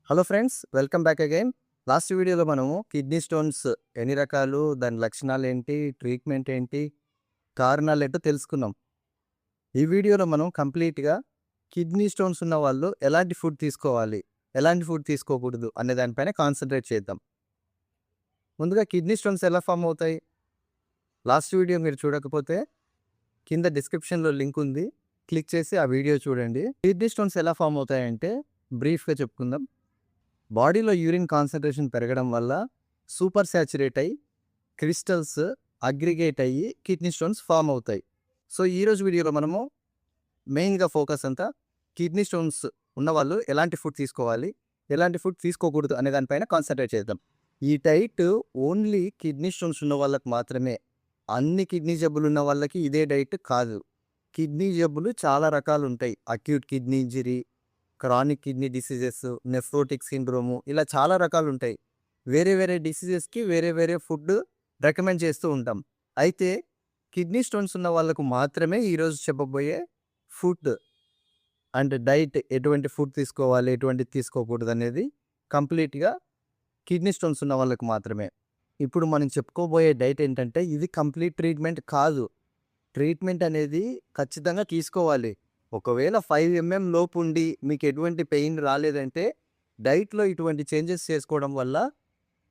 Hello friends, welcome back again. Last వీడియోలో మనము kidney stones ఎన్ని రకాలు, దాని లక్షణాలు ఏంటి, ట్రీట్మెంట్ ఏంటి, కారణాలు ఏంటో తెలుసుకున్నాం. ఈ వీడియోలో మనం కంప్లీట్గా కిడ్నీ స్టోన్స్ ఉన్న వాళ్ళు ఎలాంటి ఫుడ్ తీసుకోవాలి, ఎలాంటి ఫుడ్ తీసుకోకూడదు అనే దానిపైన కాన్సన్ట్రేట్ చేద్దాం. ముందుగా కిడ్నీ స్టోన్స్ ఎలా ఫామ్ అవుతాయి? లాస్ట్ వీడియో మీరు చూడకపోతే కింద డిస్క్రిప్షన్లో లింక్ ఉంది, క్లిక్ చేసి ఆ వీడియో చూడండి. కిడ్నీ స్టోన్స్ ఎలా ఫామ్ అవుతాయంటే బ్రీఫ్గా చెప్పుకుందాం. బాడీలో యూరిన్ కాన్సన్ట్రేషన్ పెరగడం వల్ల సూపర్ శాచురేట్ అయ్యి క్రిస్టల్స్ అగ్రిగేట్ అయ్యి కిడ్నీ స్టోన్స్ ఫామ్ అవుతాయి. సో ఈరోజు వీడియోలో మనము మెయిన్గా ఫోకస్ అంతా కిడ్నీ స్టోన్స్ ఉన్నవాళ్ళు ఎలాంటి ఫుడ్ తీసుకోవాలి, ఎలాంటి ఫుడ్ తీసుకోకూడదు అనే దానిపైన కాన్సన్ట్రేట్ చేద్దాం. ఈ డైట్ ఓన్లీ కిడ్నీ స్టోన్స్ ఉన్న వాళ్ళకి మాత్రమే. అన్ని కిడ్నీ జబ్బులు ఉన్న వాళ్ళకి ఇదే డైట్ కాదు. కిడ్నీ జబ్బులు చాలా రకాలు ఉంటాయి. Acute kidney injury, chronic kidney diseases, nephrotic syndrome, ఇలా చాలా రకాలు ఉంటాయి. వేరే వేరే డిసీజెస్కి వేరే వేరే ఫుడ్ రికమెండ్ చేస్తూ ఉంటాం. అయితే కిడ్నీ స్టోన్స్ ఉన్న వాళ్ళకు మాత్రమే ఈరోజు చెప్పబోయే ఫుడ్ అండ్ డైట్, ఎటువంటి ఫుడ్ తీసుకోవాలి, ఎటువంటిది తీసుకోకూడదు అనేది కంప్లీట్గా కిడ్నీ స్టోన్స్ ఉన్న వాళ్ళకు మాత్రమే. ఇప్పుడు మనం చెప్పుకోబోయే డైట్ ఏంటంటే ఇది కంప్లీట్ ట్రీట్మెంట్ కాదు. ట్రీట్మెంట్ అనేది ఖచ్చితంగా తీసుకోవాలి. ఒకవేళ 5 ఎంఎం లోపు ఉండి మీకు ఎటువంటి పెయిన్ రాలేదంటే డైట్‌లో ఇటువంటి చేంజెస్ చేసుకోవడం వల్ల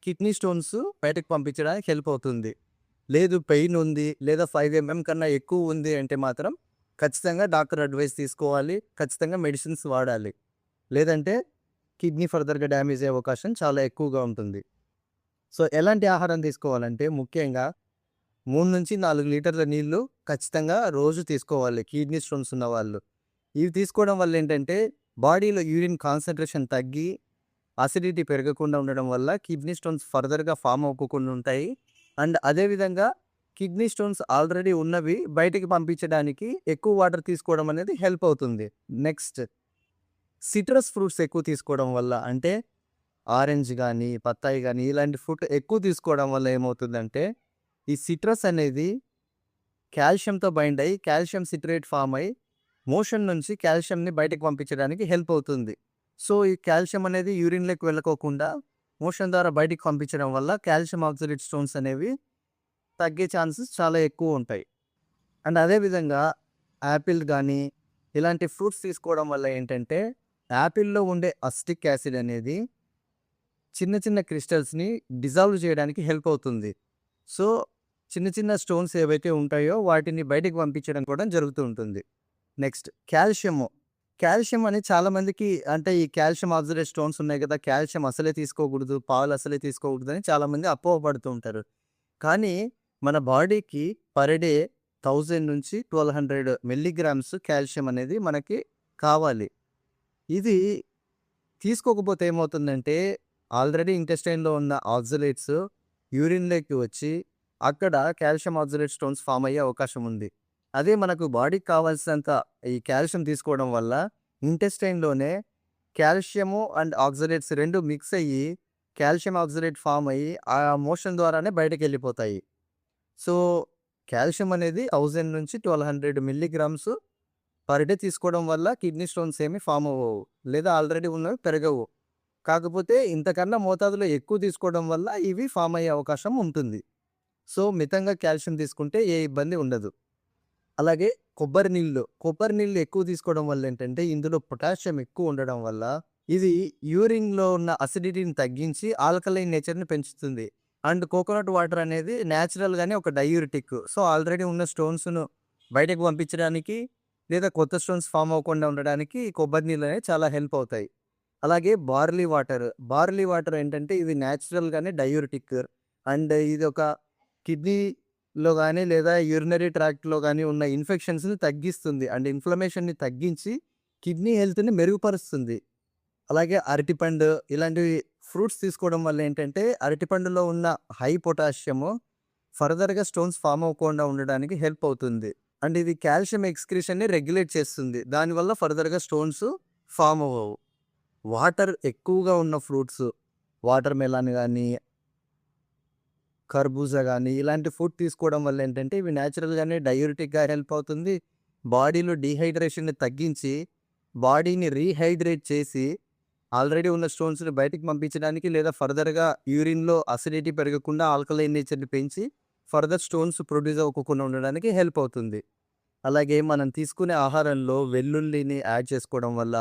కిడ్నీ స్టోన్స్ బయటకు పంపించడానికి హెల్ప్ అవుతుంది. లేదు పెయిన్ ఉంది, లేదా 5 ఎంఎం కన్నా ఎక్కువ ఉంది అంటే మాత్రం ఖచ్చితంగా డాక్టర్ అడ్వైస్ తీసుకోవాలి. ఖచ్చితంగా మెడిసిన్స్ వాడాలి. లేదంటే కిడ్నీ ఫర్దర్‌గా డ్యామేజ్ అయ్యే అవకాశం చాలా ఎక్కువగా ఉంటుంది. సో ఎలాంటి ఆహారం తీసుకోవాలంటే ముఖ్యంగా 3-4 లీటర్ల నీళ్లు ఖచ్చితంగా రోజు తీసుకోవాలి కిడ్నీ స్టోన్స్ ఉన్నవాళ్ళు. ఇవి తీసుకోవడం వల్ల ఏంటంటే బాడీలో యూరిన్ కాన్సంట్రేషన్ తగ్గి అసిడిటీ పెరగకుండా ఉండడం వల్ల కిడ్నీ స్టోన్స్ ఫర్దర్‌గా ఫామ్ అవ్వకుండా ఉంటాయి. అండ్ అదేవిధంగా కిడ్నీ స్టోన్స్ ఆల్రెడీ ఉన్నవి బయటికి పంపించడానికి ఎక్కువ వాటర్ తీసుకోవడం అనేది హెల్ప్ అవుతుంది. నెక్స్ట్, సిట్రస్ ఫ్రూట్స్ ఎక్కువ తీసుకోవడం వల్ల, అంటే ఆరెంజ్ గానీ, బత్తాయి గానీ ఇలాంటి ఫ్రూట్ ఎక్కువ తీసుకోవడం వల్ల ఏమవుతుందంటే ఈ సిట్రస్ అనేది కాల్షియంతో బైండ్ అయ్యి కాల్షియం సిట్రేట్ ఫామ్ అయ్యి మోషన్ నుంచి కాల్షియంని బయటకు పంపించడానికి హెల్ప్ అవుతుంది. సో ఈ కాల్షియం అనేది యూరిన్‌లోకి వెళ్ళకోకుండా మోషన్ ద్వారా బయటికి పంపించడం వల్ల కాల్షియం ఆక్సలేట్ స్టోన్స్ అనేవి తగ్గే ఛాన్సెస్ చాలా ఎక్కువ ఉంటాయి. అండ్ అదేవిధంగా యాపిల్ కానీ ఇలాంటి ఫ్రూట్స్ తీసుకోవడం వల్ల ఏంటంటే యాపిల్‌లో ఉండే అసిటిక్ యాసిడ్ అనేది చిన్న చిన్న క్రిస్టల్స్‌ని డిజాల్వ్ చేయడానికి హెల్ప్ అవుతుంది. సో చిన్న చిన్న స్టోన్స్ ఏవైతే ఉంటాయో వాటిని బయటికి పంపించడం కూడా జరుగుతూ ఉంటుంది. Next, calcium. కాల్షియం అనేది చాలామందికి, అంటే ఈ కాల్షియం ఆక్సలేట్ స్టోన్స్ ఉన్నాయి కదా, కాల్షియం అసలే తీసుకోకూడదు, పాలు అసలే తీసుకోకూడదు అని చాలామంది అపోహపడుతూ ఉంటారు. కానీ మన బాడీకి పర్ డే 1000-1200 మిల్లీగ్రామ్స్ కాల్షియం అనేది మనకి కావాలి. ఇది తీసుకోకపోతే ఏమవుతుందంటే ఆల్రెడీ ఇంటెస్టైన్‌లో ఉన్న ఆక్సలేట్స్ యూరిన్‌లోకి వచ్చి అక్కడ కాల్షియం ఆక్సలేట్ స్టోన్స్ ఫామ్ అయ్యే అవకాశం ఉంది. అదే మనకు బాడీకి కావాల్సినంత ఈ కాల్షియం తీసుకోవడం వల్ల ఇంటెస్టైన్‌లోనే కాల్షియము అండ్ ఆక్సలేట్స్ 2 మిక్స్ అయ్యి కాల్షియం ఆక్సలేట్ ఫామ్ అయ్యి ఆ మోషన్ ద్వారానే బయటకెళ్ళిపోతాయి. సో కాల్షియం అనేది 1000-1200 మిల్లీగ్రామ్స్ పర్ డే తీసుకోవడం వల్ల కిడ్నీ స్టోన్స్ ఏమి ఫామ్ అవ్వవు. లేదా ఆల్రెడీ ఉన్నవి పెరగవు. కాకపోతే ఇంతకన్నా మోతాదులో ఎక్కువ తీసుకోవడం వల్ల ఇవి ఫామ్ అయ్యే అవకాశం ఉంటుంది. సో మితంగా కాల్షియం తీసుకుంటే ఏ ఇబ్బంది ఉండదు. అలాగే కొబ్బరి నీళ్ళు ఎక్కువ తీసుకోవడం వల్ల ఏంటంటే ఇందులో పొటాషియం ఎక్కువ ఉండడం వల్ల ఇది యూరిన్‌లో ఉన్న అసిడిటీని తగ్గించి ఆల్కలైన్ నేచర్‌ని పెంచుతుంది. అండ్ కోకోనట్ వాటర్ అనేది నేచురల్‌గానే ఒక డయూరిటిక్. సో ఆల్రెడీ ఉన్న స్టోన్స్‌ను బయటకు పంపించడానికి, లేదా కొత్త స్టోన్స్ ఫామ్ అవ్వకుండా ఉండడానికి ఈ కొబ్బరి నీళ్ళు అనేవి చాలా హెల్ప్ అవుతాయి. అలాగే బార్లీ వాటర్ ఏంటంటే ఇది నేచురల్‌గానే డయూరిటిక్. అండ్ ఇది ఒక కిడ్నీలో గానీ లేదా యూరినరీ ట్రాక్ట్‌లో గానీ ఉన్న ఇన్ఫెక్షన్స్‌ని తగ్గిస్తుంది. అండ్ ఇన్‌ఫ్లమేషన్‌ని తగ్గించి కిడ్నీ హెల్త్‌ని మెరుగుపరుస్తుంది. అలాగే అరటిపండు ఇలాంటివి ఫ్రూట్స్ తీసుకోవడం వల్ల ఏంటంటే అరటిపండులో ఉన్న హై పొటాషియము ఫర్దర్‌గా స్టోన్స్ ఫామ్ అవ్వకుండా ఉండడానికి హెల్ప్ అవుతుంది. అండ్ ఇది కాల్షియం ఎక్స్‌క్రీషన్‌ని రెగ్యులేట్ చేస్తుంది. దానివల్ల ఫర్దర్‌గా స్టోన్స్ ఫామ్ అవ్వవు. వాటర్ ఎక్కువగా ఉన్న ఫ్రూట్స్, వాటర్ మెలన్ గానీ, కర్బూజా గానీ ఇలాంటి ఫుడ్ తీసుకోవడం వల్ల ఏంటంటే ఇవి నేచురల్‌గానే డయూరిటిక్‌గా హెల్ప్ అవుతుంది. బాడీలో డీహైడ్రేషన్‌ని తగ్గించి బాడీని రీహైడ్రేట్ చేసి ఆల్రెడీ ఉన్న స్టోన్స్‌ని బయటికి పంపించడానికి లేదా ఫర్దర్‌గా యూరిన్‌లో అసిడిటీ పెరగకుండా ఆల్కలైన్ నేచర్‌ని పెంచి ఫర్దర్ స్టోన్స్ ప్రొడ్యూస్ అవ్వకుండా ఉండడానికి హెల్ప్ అవుతుంది. అలాగే మనం తీసుకునే ఆహారంలో వెల్లుల్లిని యాడ్ చేసుకోవడం వల్ల,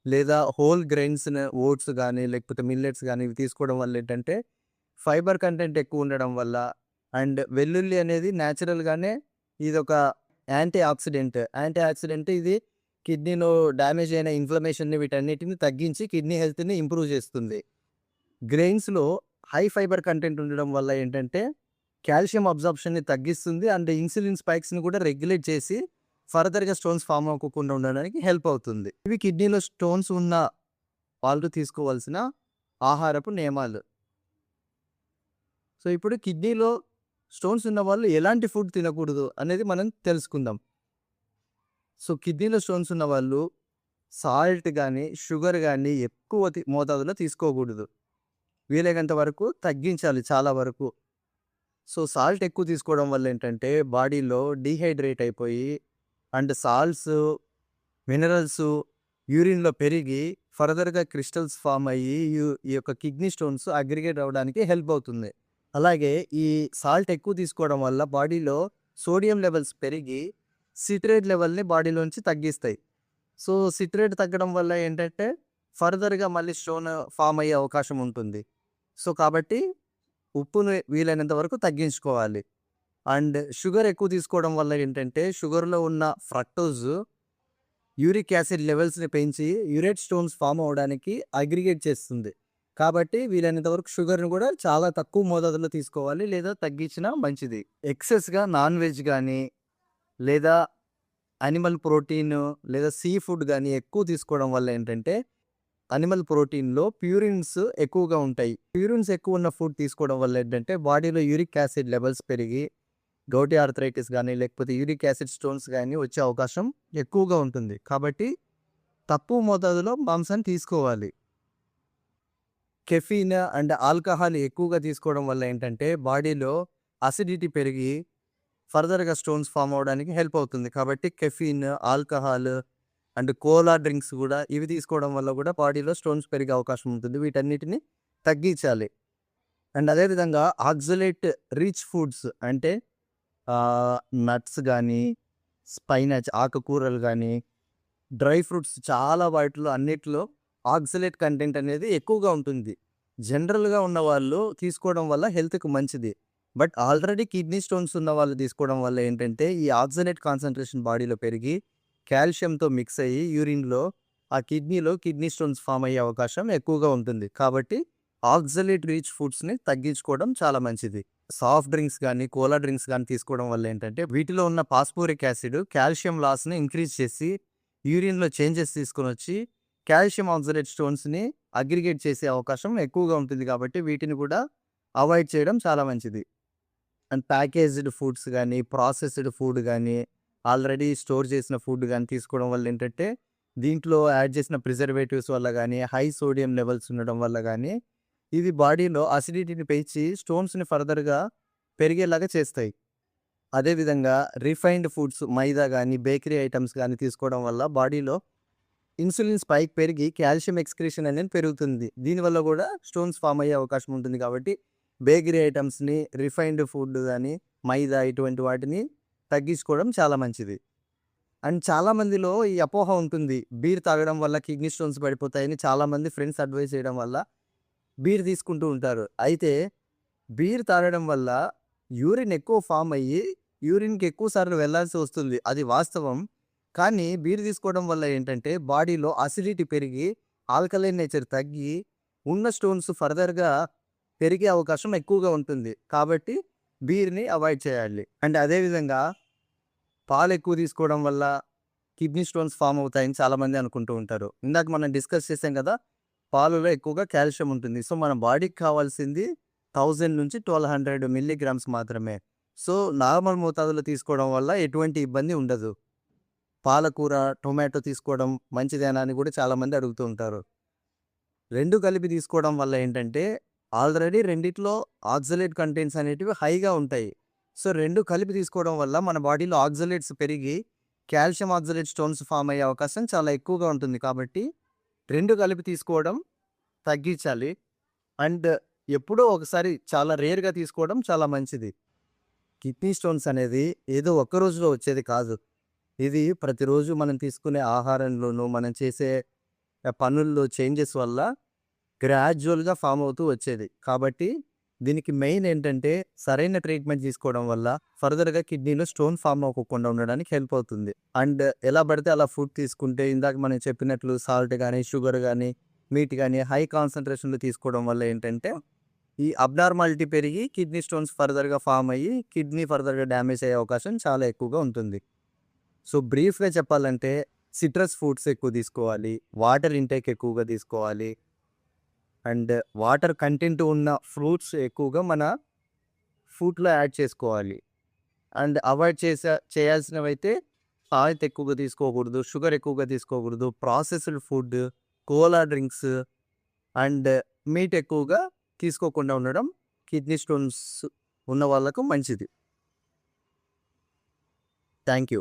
లేదా హోల్ గ్రెయిన్స్‌ని ఓట్స్ గానీ, లేకపోతే మిల్లెట్స్ గానీ ఇవి తీసుకోవడం వల్ల ఏంటంటే, ఫైబర్ కంటెంట్ ఎక్కువ ఉండడం వల్ల అండ్ వెల్లుల్లి అనేది నేచురల్‌గానే ఇదొక యాంటీ ఆక్సిడెంట్. యాంటీ ఆక్సిడెంట్ ఇది కిడ్నీలో డ్యామేజ్ అయిన ఇన్‌ఫ్లమేషన్‌ని వీటన్నిటిని తగ్గించి కిడ్నీ హెల్త్‌ని ఇంప్రూవ్ చేస్తుంది. గ్రెయిన్స్‌లో హై ఫైబర్ కంటెంట్ ఉండడం వల్ల ఏంటంటే, కాల్షియం అబ్జార్ప్షన్‌ని తగ్గిస్తుంది అండ్ ఇన్సులిన్ స్పైక్స్‌ని కూడా రెగ్యులేట్ చేసి ఫర్దర్‌గా స్టోన్స్ ఫార్మ్ అవ్వకుండా ఉండడానికి హెల్ప్ అవుతుంది. ఇవి కిడ్నీలో స్టోన్స్ ఉన్న వాళ్ళు తీసుకోవాల్సిన ఆహారపు నియమాలు. సో, ఇప్పుడు కిడ్నీలో స్టోన్స్ ఉన్న వాళ్ళు ఎలాంటి ఫుడ్ తినకూడదు అనేది మనం తెలుసుకుందాం. సో, కిడ్నీలో స్టోన్స్ ఉన్నవాళ్ళు సాల్ట్ గానీ, షుగర్ గానీ ఎక్కువ మోతాదులో తీసుకోకూడదు. వీలైనంత వరకు తగ్గించాలి చాలా వరకు. సో, సాల్ట్ ఎక్కువ తీసుకోవడం వల్ల ఏంటంటే బాడీలో డీహైడ్రేట్ అయిపోయి అండ్ సాల్ట్స్, మినరల్స్ యూరిన్‌లో పెరిగి ఫర్దర్‌గా క్రిస్టల్స్ ఫార్మ్ అయ్యి ఈ యొక్క కిడ్నీ స్టోన్స్ అగ్రిగేట్ అవ్వడానికి హెల్ప్ అవుతుంది. అలాగే ఈ సాల్ట్ ఎక్కువ తీసుకోవడం వల్ల బాడీలో సోడియం లెవెల్స్ పెరిగి సిట్రేట్ లెవెల్‌ని బాడీలోంచి తగ్గిస్తాయి. సో, సిట్రేట్ తగ్గడం వల్ల ఏంటంటే ఫర్దర్‌గా మళ్ళీ స్టోన్ ఫార్మ్ అయ్యే అవకాశం ఉంటుంది. సో, కాబట్టి ఉప్పుని వీలైనంత వరకు తగ్గించుకోవాలి. అండ్ షుగర్ ఎక్కువ తీసుకోవడం వల్ల ఏంటంటే షుగర్‌లో ఉన్న ఫ్రక్టోజ్ యూరిక్ యాసిడ్ లెవెల్స్‌ని పెంచి యూరేట్ స్టోన్స్ ఫార్మ్ అవ్వడానికి అగ్రిగేట్ చేస్తుంది. కాబట్టి వీలైనంత వరకు షుగర్‌ని కూడా చాలా తక్కువ మోతాదులో తీసుకోవాలి లేదా తగ్గించినా మంచిది. ఎక్సెస్‌గా నాన్ వెజ్ గానీ, లేదా యానిమల్ ప్రోటీన్ లేదా సీ ఫుడ్ గానీ ఎక్కువ తీసుకోవడం వల్ల ఏంటంటే, యానిమల్ ప్రోటీన్‌లో ప్యూరిన్స్ ఎక్కువగా ఉంటాయి. ప్యూరిన్స్ ఎక్కువ ఉన్న ఫుడ్ తీసుకోవడం వల్ల ఏంటంటే, బాడీలో యూరిక్ యాసిడ్ లెవెల్స్ పెరిగి గౌటీ ఆర్థరైటిస్ గానీ, లేకపోతే యూరిక్ యాసిడ్ స్టోన్స్ గానీ వచ్చే అవకాశం ఎక్కువగా ఉంటుంది. కాబట్టి తక్కువ మోతాదులో మాంసాన్ని తీసుకోవాలి. కెఫీన్ అండ్ ఆల్కహాల్ ఎక్కువగా తీసుకోవడం వల్ల ఏంటంటే, బాడీలో అసిడిటీ పెరిగి ఫర్దర్‌గా స్టోన్స్ ఫార్మ్ అవ్వడానికి హెల్ప్ అవుతుంది. కాబట్టి caffeine, alcohol and Kola drinks గూడా ఇవి తీసుకోవడం వల్ల గూడా బాడీలో స్టోన్స్ పెరిగే అవకాశం ఉంటుంది. వీటన్నిటిని తగ్గించాలి. అండ్ అదే విధంగా ఆక్సలేట్ రిచ్ ఫుడ్స్ అంటే ఆహ్, నట్స్ గానీ, స్పైనచ్ ఆకుకూరలు గానీ, డ్రై ఫ్రూట్స్ చాలా వాటిలో అన్నిట్లో ఆక్సలేట్ కంటెంట్ అనేది ఎక్కువగా ఉంటుంది. జనరల్‌గా ఉన్నవాళ్ళు తీసుకోవడం వల్ల హెల్త్‌కి మంచిది. బట్ ఆల్రెడీ కిడ్నీ స్టోన్స్ ఉన్న వాళ్ళు తీసుకోవడం వల్ల ఏంటంటే, ఈ ఆక్సలేట్ కాన్సంట్రేషన్ బాడీలో పెరిగి, కాల్షియంతో మిక్స్ అయ్యి యూరిన్‌లో ఆ కిడ్నీలో కిడ్నీ స్టోన్స్ ఫార్మ్ అయ్యే అవకాశం ఎక్కువగా ఉంటుంది. కాబట్టి ఆక్సలేట్ రిచ్ ఫుడ్స్‌ని తగ్గించుకోవడం చాలా మంచిది. సాఫ్ట్ డ్రింక్స్ గానీ, కోలా డ్రింక్స్ గానీ తీసుకోవడం వల్ల ఏంటంటే, వీటిలో ఉన్న ఫాస్ఫోరిక్ యాసిడ్ కాల్షియం లాస్‌ని ఇంక్రీజ్ చేసి, యూరిన్‌లో చేంజెస్ తీసుకొనొచ్చి, కాల్షియం ఆక్సలేట్ స్టోన్స్‌ని అగ్రిగేట్ చేసే అవకాశం ఎక్కువగా ఉంటుంది కాబట్టి, వీటిని కూడా అవాయిడ్ చేయడం చాలా మంచిది. అండ్ ప్యాకేజ్డ్ ఫుడ్స్ గానీ, ప్రాసెస్డ్ ఫుడ్ గానీ, ఆల్రెడీ స్టోర్ చేసిన ఫుడ్ గానీ తీసుకోవడం వల్ల ఏంటంటే, దీంట్లో యాడ్ చేసిన ప్రిజర్వేటివ్స్ వల్ల గానీ, హై సోడియం లెవెల్స్ ఉండడం వల్ల గానీ, ఇవి బాడీలో అసిడిటీని పెంచి స్టోన్స్‌ని ఫర్దర్‌గా పెరిగేలాగా చేస్తాయి. అదేవిధంగా రిఫైన్డ్ ఫుడ్స్ మైదా గానీ, బేకరీ ఐటెమ్స్ గానీ తీసుకోవడం వల్ల బాడీలో ఇన్సులిన్ స్పైక్ పెరిగి కాల్షియం ఎక్స్‌క్రీషన్ అనేది పెరుగుతుంది. దీనివల్ల గూడా స్టోన్స్ ఫార్మ్ అయ్యే అవకాశం ఉంటుంది కాబట్టి, బేకరీ ఐటెమ్స్‌ని, రిఫైన్డ్ ఫుడ్ గానీ, మైదా ఇటువంటి వాటిని తగ్గించుకోవడం చాలా మంచిది. అండ్ చాలా మందిలో ఈ అపోహ ఉంటుంది. బీర్ తాగడం వల్ల కిడ్నీ స్టోన్స్ పడిపోతాయని చాలామంది ఫ్రెండ్స్ అడ్వైస్ చేయడం వల్ల బీర్ తీసుకుంటూ ఉంటారు. అయితే బీర్ తాగడం వల్ల యూరిన్ ఎక్కువ ఫార్మ్ అయ్యి, యూరిన్‌కి ఎక్కువ సార్లు వెళ్ళాల్సి వస్తుంది. అది వాస్తవం. కానీ బీర్ తీసుకోవడం వల్ల ఏంటంటే, బాడీలో అసిడిటీ పెరిగి, ఆల్కలైన్ నేచర్ తగ్గి, ఉన్న స్టోన్స్ ఫర్దర్‌గా పెరిగే అవకాశం ఎక్కువగా ఉంటుంది. కాబట్టి బీర్‌ని అవాయిడ్ చేయాలి. అండ్ అదే విధంగా పాలు ఎక్కువ తీసుకోవడం వల్ల కిడ్నీ స్టోన్స్ ఫార్మ్ అవుతాయని చాలామంది అనుకుంటూ ఉంటారు. ఇందాక మనం డిస్కస్ చేసాం కదా! పాలలో ఎక్కువగా కాల్షియం ఉంటుంది. సో, మన బాడీకి కావాల్సింది 1000 నుంచి 1200 మిల్లీగ్రామ్స్ మాత్రమే. సో, నార్మల్ మోతాదులో తీసుకోవడం వల్ల ఎటువంటి ఇబ్బంది ఉండదు. పాలకూర, టొమాటో తీసుకోవడం మంచిదేనా అని కూడా చాలామంది అడుగుతూ ఉంటారు. 2 కలిపి తీసుకోవడం వల్ల ఏంటంటే, ఆల్రెడీ రెండిట్లో ఆక్సలేట్ కంటెంట్స్ అనేటివి హైగా ఉంటాయి. సో, 2 కలిపి తీసుకోవడం వల్ల మన బాడీలో ఆక్సలేట్స్ పెరిగి, కాల్షియం ఆక్సలేట్ స్టోన్స్ ఫార్మ్ అయ్యే అవకాశం చాలా ఎక్కువగా ఉంటుంది. కాబట్టి 2 కలిపి తీసుకోవడం తగ్గించాలి. అండ్ ఎప్పుడో ఒకసారి చాలా రేర్‌గా తీసుకోవడం చాలా మంచిది. కిడ్నీ స్టోన్స్ అనేది ఏదో ఒక్క రోజులో వచ్చేది కాదు. ఇది ప్రతిరోజు మనం తీసుకునే ఆహారంలోనూ, మనం చేసే పనుల్లో చేంజెస్ వల్ల గ్రాడ్యువల్‌గా ఫార్మ్ అవుతూ వచ్చేది. కాబట్టి దీనికి మెయిన్ ఏంటంటే సరైన ట్రీట్మెంట్ తీసుకోవడం వల్ల ఫర్దర్‌గా కిడ్నీలో స్టోన్ ఫార్మ్ అవ్వకుండా ఉండడానికి హెల్ప్ అవుతుంది. అండ్ ఎలా పడితే అలా ఫుడ్ తీసుకుంటే ఇందాక మనం చెప్పినట్లు సాల్ట్ గానీ, షుగర్ గానీ, మీట్ గానీ హై కాన్సంట్రేషన్‌లో తీసుకోవడం వల్ల ఏంటంటే ఈ అబ్నార్మాలిటీ పెరిగి కిడ్నీ స్టోన్స్ ఫర్దర్‌గా ఫార్మ్ అయ్యి కిడ్నీ ఫర్దర్‌గా డ్యామేజ్ అయ్యే అవకాశం చాలా ఎక్కువగా ఉంటుంది. సో, బ్రీఫ్‌గా చెప్పాలంటే సిట్రస్ ఫుడ్స్ ఎక్కువ తీసుకోవాలి. వాటర్ ఇంటేక్ ఎక్కువగా తీసుకోవాలి. అండ్ వాటర్ కంటెంట్ ఉన్న ఫ్రూట్స్ ఎక్కువగా మన ఫుడ్‌లో యాడ్ చేసుకోవాలి. అండ్ అవాయిడ్ చేయాల్సినవైతే సాల్ట్ ఎక్కువగా తీసుకోకూడదు. షుగర్ ఎక్కువగా తీసుకోకూడదు. Processed food, Kola drinks and meet ఎక్కువగా తీసుకోకుండా ఉండడం కిడ్నీ స్టోన్స్ ఉన్న వాళ్ళకు మంచిది. Thank you.